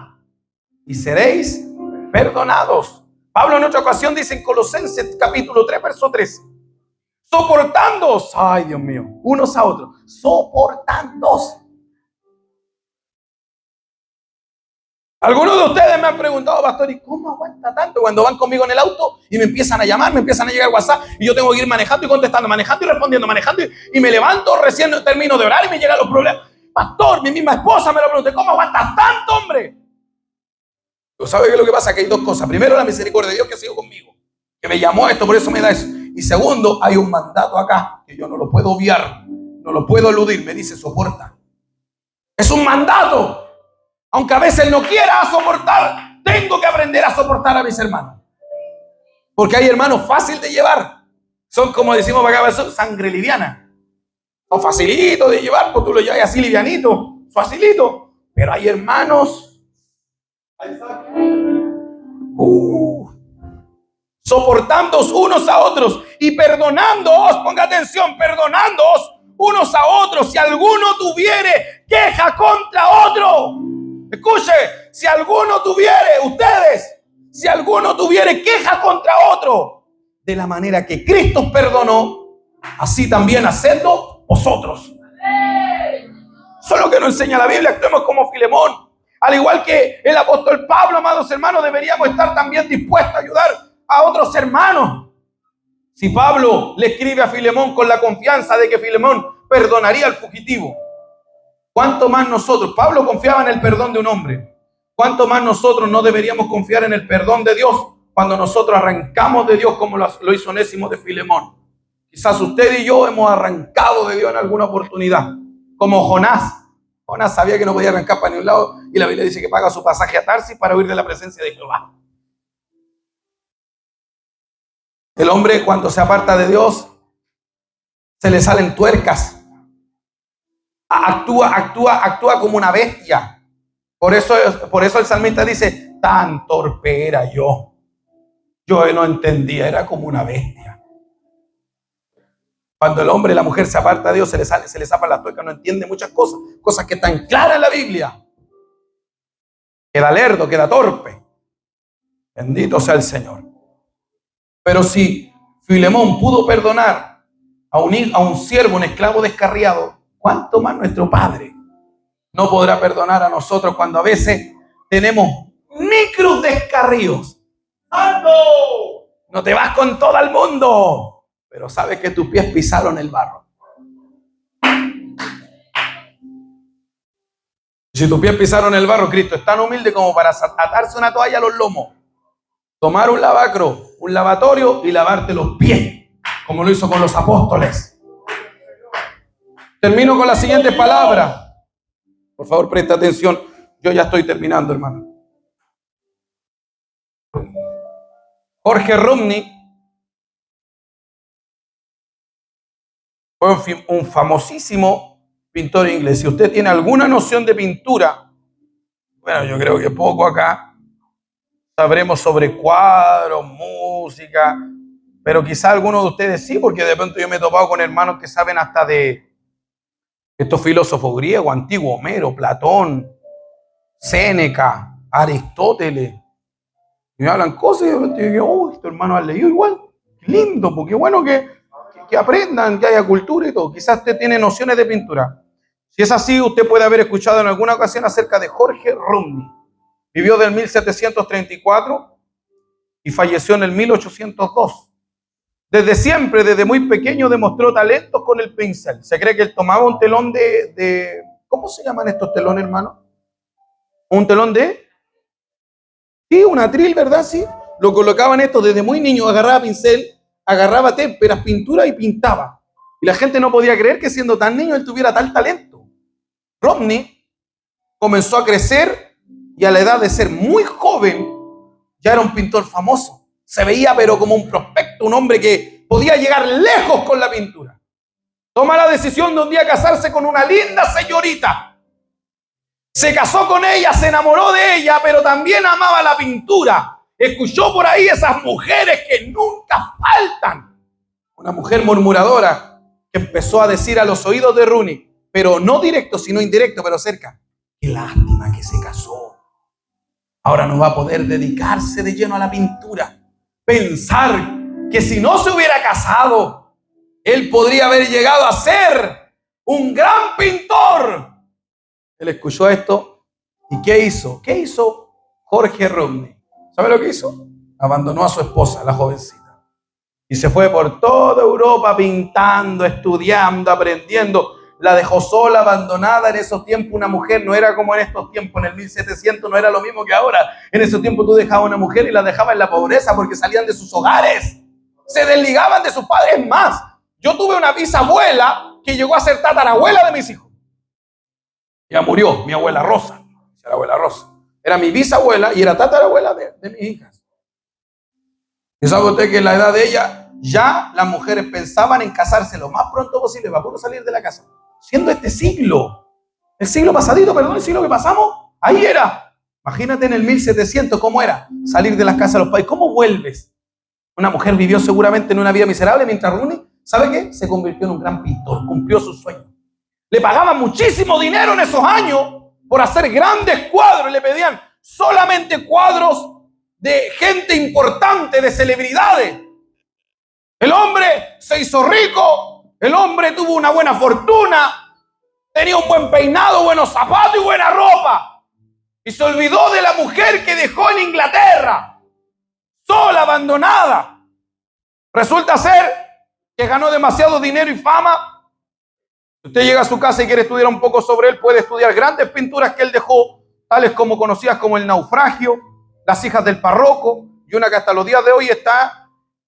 y seréis perdonados. Pablo en otra ocasión dice en Colosenses capítulo 3, verso 13. Soportándoos, ay Dios mío, unos a otros. Soportándoos. Algunos de ustedes me han preguntado, pastor, ¿y cómo aguanta tanto? Cuando van conmigo en el auto y me empiezan a llamar, me empiezan a llegar WhatsApp y yo tengo que ir manejando y contestando, manejando y respondiendo, manejando y me levanto, recién termino de orar y me llegan los problemas. Pastor, mi misma esposa me lo pregunta, ¿cómo aguantas tanto, hombre? ¿Tú sabes qué es lo que pasa? Que hay dos cosas. Primero, la misericordia de Dios que ha sido conmigo, que me llamó a esto, por eso me da eso. Y segundo, hay un mandato acá que yo no lo puedo obviar, no lo puedo eludir. Me dice, soporta. Es un mandato. Aunque a veces no quiera soportar, tengo que aprender a soportar a mis hermanos. Porque hay hermanos fáciles de llevar. Son, como decimos para acá, son sangre liviana. Son facilitos de llevar, pues tú lo llevas así livianito, facilito. Pero hay hermanos soportándoos unos a otros y perdonándoos, ponga atención, perdonándoos unos a otros. Si alguno tuviere queja contra otro, escuche, si alguno tuviere, ustedes, si alguno tuviere queja contra otro, de la manera que Cristo os perdonó, así también hacedlo vosotros. Eso es lo que nos enseña la Biblia. Actuemos como Filemón. Al igual que el apóstol Pablo, amados hermanos, deberíamos estar también dispuestos a ayudar a otros hermanos. Si Pablo le escribe a Filemón con la confianza de que Filemón perdonaría al fugitivo, ¿cuánto más nosotros? Pablo confiaba en el perdón de un hombre. ¿Cuánto más nosotros no deberíamos confiar en el perdón de Dios cuando nosotros arrancamos de Dios como lo hizo Onésimo de Filemón? Quizás usted y yo hemos arrancado de Dios en alguna oportunidad, como Jonás. Jonás sabía que no podía arrancar para ningún lado y la Biblia dice que paga su pasaje a Tarsis para huir de la presencia de Jehová. El hombre, cuando se aparta de Dios, se le salen tuercas. Actúa como una bestia. Por eso el salmista dice, tan torpe era yo. Yo no entendía, era como una bestia. Cuando el hombre y la mujer se aparta de Dios, se le zapan las tuercas, no entiende muchas cosas que están claras en la Biblia. Queda lerdo, queda torpe. Bendito sea el Señor. Pero si Filemón pudo perdonar a un siervo, un esclavo descarriado, ¿cuánto más nuestro Padre no podrá perdonar a nosotros cuando a veces tenemos micros descarríos? ¡Santo! No te vas con todo el mundo, pero sabes que tus pies pisaron el barro. Si tus pies pisaron el barro, Cristo es tan humilde como para atarse una toalla a los lomos, tomar un lavacro, un lavatorio y lavarte los pies, como lo hizo con los apóstoles. Termino con la siguiente palabra. Por favor, presta atención. Yo ya estoy terminando, hermano. Jorge Rumney fue un famosísimo pintor inglés. Si usted tiene alguna noción de pintura, bueno, yo creo que poco acá sabremos sobre cuadros, música, pero quizá algunos de ustedes sí, porque de pronto yo me he topado con hermanos que saben hasta de estos filósofos griegos, antiguos, Homero, Platón, Séneca, Aristóteles. Y me hablan cosas y de repente yo digo, oh, estos hermanos han leído igual. Qué lindo, porque bueno que aprendan, que haya cultura y todo. Quizás usted tiene nociones de pintura. Si es así, usted puede haber escuchado en alguna ocasión acerca de Jorge Rumney. Vivió del 1734 y falleció en el 1802. Desde siempre, desde muy pequeño, demostró talentos con el pincel. Se cree que él tomaba un telón de ¿cómo se llaman estos telones, hermano? ¿Un telón de? Sí, un atril, ¿verdad? Sí. Lo colocaban esto desde muy niño, agarraba pincel, agarraba témperas, pintura y pintaba. Y la gente no podía creer que siendo tan niño él tuviera tal talento. Rumney comenzó a crecer y a la edad de ser muy joven ya era un pintor famoso. Se veía pero como un prospecto, un hombre que podía llegar lejos con la pintura. Toma la decisión de un día casarse con una linda señorita. Se casó con ella, se enamoró de ella, pero también amaba la pintura. Escuchó por ahí esas mujeres que nunca faltan. Una mujer murmuradora que empezó a decir a los oídos de Rumney, pero no directo, sino indirecto, pero cerca: qué lástima que se casó. Ahora no va a poder dedicarse de lleno a la pintura. Pensar que si no se hubiera casado, él podría haber llegado a ser un gran pintor. Él escuchó esto y ¿qué hizo? ¿Qué hizo Jorge Rumney? ¿Sabe lo que hizo? Abandonó a su esposa, la jovencita, y se fue por toda Europa pintando, estudiando, aprendiendo. La dejó sola, abandonada. En esos tiempos una mujer no era como en estos tiempos. En el 1700 no era lo mismo que ahora. En esos tiempos tú dejabas a una mujer y la dejabas en la pobreza porque salían de sus hogares. Se desligaban de sus padres más. Yo tuve una bisabuela que llegó a ser tatarabuela de mis hijos. Ya murió, mi abuela Rosa. La abuela Rosa. Era mi bisabuela y era tatarabuela de mis hijas. ¿Y sabe usted que en la edad de ella ya las mujeres pensaban en casarse lo más pronto posible para puro salir de la casa? Siendo este siglo, el siglo pasadito, perdón, el siglo que pasamos, ahí era. Imagínate en el 1700 cómo era salir de las casas de los países. ¿Cómo vuelves? Una mujer vivió seguramente en una vida miserable mientras Rumney, ¿sabe qué? Se convirtió en un gran pintor, cumplió su sueño. Le pagaban muchísimo dinero en esos años por hacer grandes cuadros. Le pedían solamente cuadros de gente importante, de celebridades. El hombre se hizo rico, el hombre tuvo una buena fortuna, tenía un buen peinado, buenos zapatos y buena ropa. Y se olvidó de la mujer que dejó en Inglaterra, sola, abandonada. Resulta ser que ganó demasiado dinero y fama. Si usted llega a su casa y quiere estudiar un poco sobre él, puede estudiar grandes pinturas que él dejó, tales como conocidas como El naufragio, Las hijas del párroco, y una que hasta los días de hoy está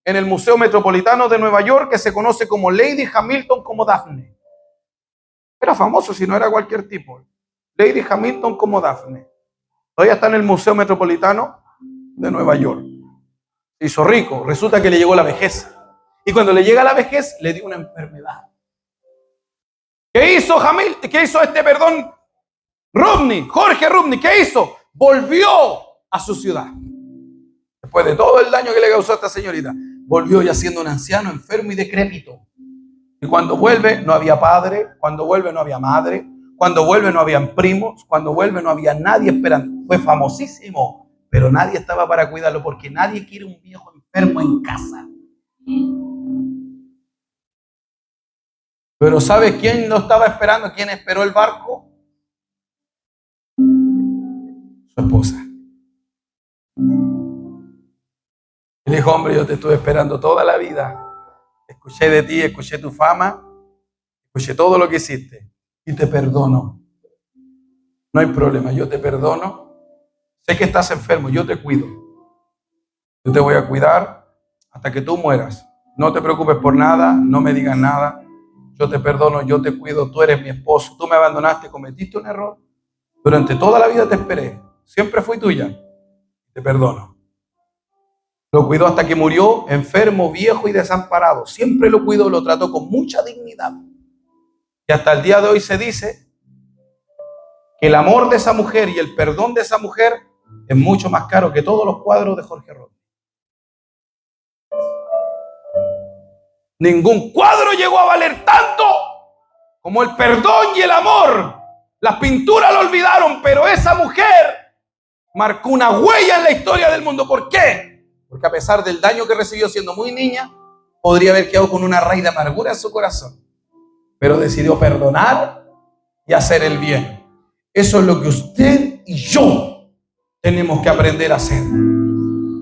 en el Museo Metropolitano de Nueva York, que se conoce como Lady Hamilton como Daphne. Era famoso, si no era cualquier tipo. Lady Hamilton como Daphne. Todavía está en el Museo Metropolitano de Nueva York. Se hizo rico. Resulta que le llegó la vejez. Y cuando le llega la vejez, le dio una enfermedad. ¿Qué hizo Rumney? Jorge Rumney, ¿qué hizo? Volvió a su ciudad. Después de todo el daño que le causó a esta señorita, volvió ya siendo un anciano, enfermo y decrépito. Y cuando vuelve no había padre, cuando vuelve no había madre, cuando vuelve no habían primos, cuando vuelve no había nadie esperando. Fue famosísimo, pero nadie estaba para cuidarlo, porque nadie quiere un viejo enfermo en casa. Pero ¿sabe quién lo estaba esperando? ¿Quién esperó el barco? Su esposa. Y le dijo, hombre, yo te estuve esperando toda la vida. Escuché de ti, escuché tu fama, escuché todo lo que hiciste y te perdono. No hay problema, yo te perdono. Sé que estás enfermo, yo te cuido. Yo te voy a cuidar hasta que tú mueras. No te preocupes por nada, no me digas nada. Yo te perdono, yo te cuido, tú eres mi esposo. Tú me abandonaste, cometiste un error. Durante toda la vida te esperé. Siempre fui tuya. Te perdono. Lo cuidó hasta que murió, enfermo, viejo y desamparado. Siempre lo cuidó, lo trató con mucha dignidad. Y hasta el día de hoy se dice que el amor de esa mujer y el perdón de esa mujer es mucho más caro que todos los cuadros de Jorge Rodríguez. Ningún cuadro llegó a valer tanto como el perdón y el amor. Las pinturas lo olvidaron, pero esa mujer marcó una huella en la historia del mundo. ¿Por qué? Porque a pesar del daño que recibió siendo muy niña, podría haber quedado con una raíz de amargura en su corazón. Pero decidió perdonar y hacer el bien. Eso es lo que usted y yo tenemos que aprender a hacer.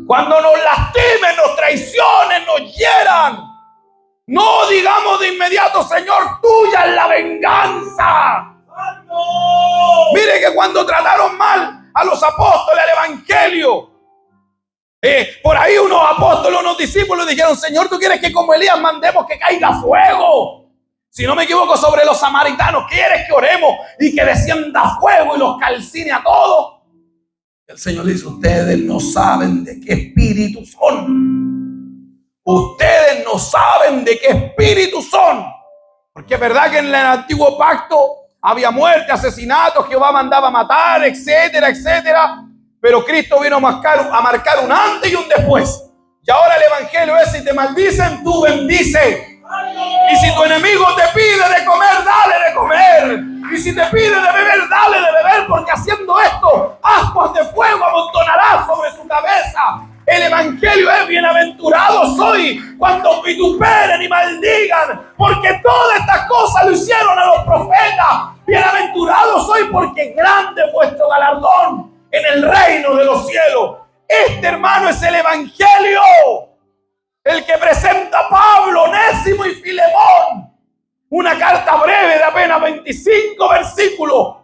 Cuando nos lastimen, nos traicionen, nos hieran, no digamos de inmediato, Señor, tuya es la venganza. Mire que cuando trataron mal a los apóstoles, al evangelio, por ahí unos apóstoles, unos discípulos dijeron, Señor, ¿tú quieres que como Elías mandemos que caiga fuego? Si no me equivoco, sobre los samaritanos, ¿quieres que oremos y que descienda fuego y los calcine a todos? El Señor dice, ustedes no saben de qué espíritu son. Ustedes no saben de qué espíritu son. Porque es verdad que en el antiguo pacto había muerte, asesinato, Jehová mandaba matar, etcétera, etcétera. Pero Cristo vino a marcar un antes y un después. Y ahora el evangelio es, si te maldicen, tú bendice. Y si tu enemigo te pide de comer, dale de comer. Y si te pide de beber, dale de beber, porque haciendo esto, ascuas de fuego amontonarás sobre su cabeza. El evangelio es, bienaventurado soy cuando vituperen y maldigan, porque todas estas cosas lo hicieron a los profetas. Bienaventurado soy porque grande es vuestro galardón en el reino de los cielos. Este, hermano, es el evangelio, el que presenta Pablo, Onésimo y Filemón. Una carta breve de apenas 25 versículos,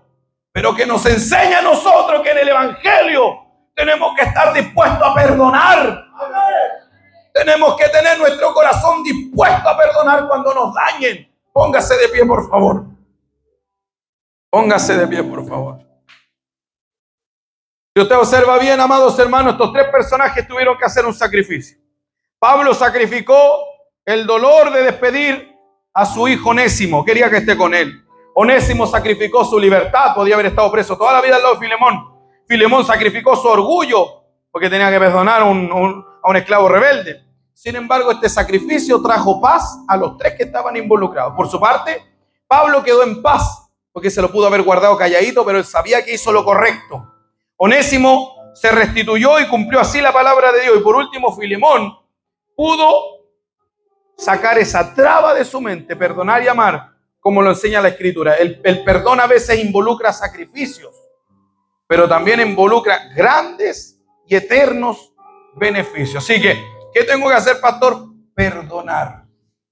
pero que nos enseña a nosotros que en el evangelio tenemos que estar dispuestos a perdonar. Tenemos que tener nuestro corazón dispuesto a perdonar cuando nos dañen. Póngase de pie, por favor. Póngase de pie, por favor. Si usted observa bien, amados hermanos, estos tres personajes tuvieron que hacer un sacrificio. Pablo sacrificó el dolor de despedir a su hijo Onésimo. Quería que esté con él. Onésimo sacrificó su libertad. Podía haber estado preso toda la vida al lado de Filemón. Filemón sacrificó su orgullo porque tenía que perdonar a un esclavo rebelde. Sin embargo, este sacrificio trajo paz a los tres que estaban involucrados. Por su parte, Pablo quedó en paz porque se lo pudo haber guardado calladito, pero él sabía que hizo lo correcto. Onésimo se restituyó y cumplió así la palabra de Dios. Y por último, Filemón pudo sacar esa traba de su mente, perdonar y amar, como lo enseña la Escritura. El perdón a veces involucra sacrificios, pero también involucra grandes y eternos beneficios. Así que, ¿qué tengo que hacer, pastor? Perdonar.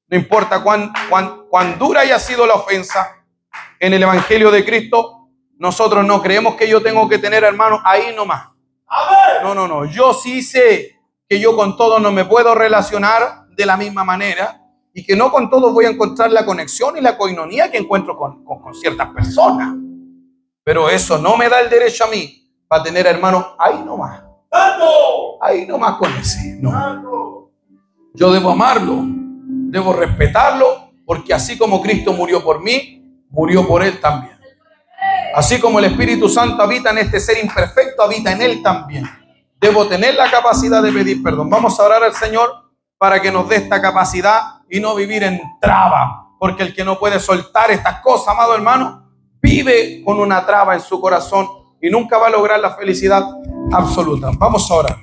No importa cuán dura haya sido la ofensa, en el Evangelio de Cristo, nosotros no creemos que yo tengo que tener, hermanos, ahí nomás. No. Yo sí sé que yo con todos no me puedo relacionar de la misma manera y que no con todos voy a encontrar la conexión y la coinonía que encuentro con ciertas personas. Pero eso no me da el derecho a mí para tener, hermanos, ahí nomás. Ahí nomás con ese. No. Yo debo amarlo, debo respetarlo, porque así como Cristo murió por mí, murió por él también. Así como el Espíritu Santo habita en este ser imperfecto, habita en él también. Debo tener la capacidad de pedir perdón. Vamos a orar al Señor para que nos dé esta capacidad y no vivir en traba. Porque el que no puede soltar estas cosas, amado hermano, vive con una traba en su corazón y nunca va a lograr la felicidad absoluta. Vamos a orar.